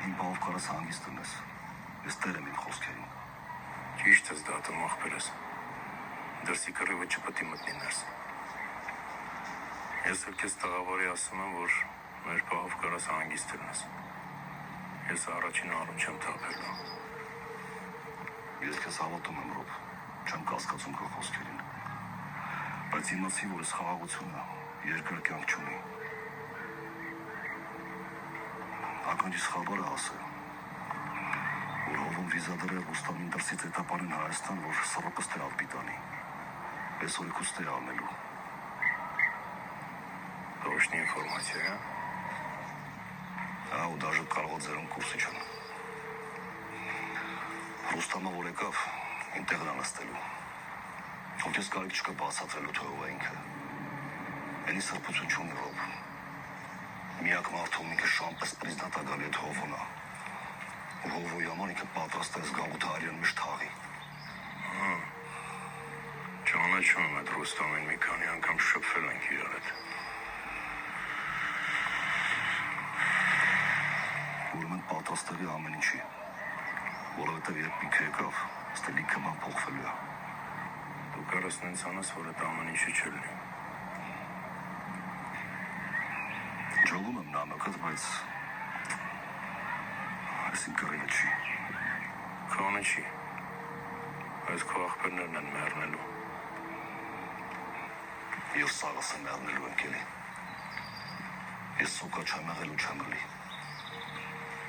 Իմ բաղով կարաս հանգիստ տնես, ես տեր եմ իմ խոսքերին։ Ճիշտ ես դատում աղբերս, դրսի կռիվը չպետք է մտնի ներս։ Ես էլ քեզ տղավորի ասում եմ, որ մեր բաղով կարաս հանգիստ տնես։ Ես առաջին առուն չեմ թափելու։ Ես քեզ հավատում եմ, Ռոբ, չեմ կասկածում քո խոսքերին, բայց իմացի, որ ես խաղաղությունը երկար կյանք չունի։ Ականջիս խաբարը ասը, որ հովում վիզա դրել Ռուստամին դրսից էտապանեն Հայաստան, որ սռոպս թե ալպիտանի, ես օրիքուց թե անելու։ Դոշնի ինվորմացիա, ու դաժը կարող ձերում կուրսի չն։ Ռուստամը որ եկավ, իմ տեղն անստելու, որ կեզ կարիք չկա բացատրելու թե ով է ինքը, էնի սրբություն չունի Ռոբ, միակ մարդում ինքը շամպես պրիզնատա գալի էդ հովոնա, ու հովոյի համար ինքը պատրաստ է զգաղութ հարյան միշտ հաղի։ Ճանաչում եմ այդ Ռուստամին մի քանի անգամ շփվել ենք իրար հետ։ Ուրեմն պատրաստ եղի ամեն ինչի, որովհետև երբ ինքը եկավ, ստե լիքը ման փոխվելու է։ Դու կարաս նենց անես, որ այդ ամեն ինչի չլինի։ Ջողում եմ նամակդ, բայց ես իմ կռիվը չի։ Քոնը չի, այս քո աղբերներն են մեռնելու։ Ես սաղս եմ մեռնելու եմ կելի։ Ես սոկա չեմ եղել ու չեմ լի։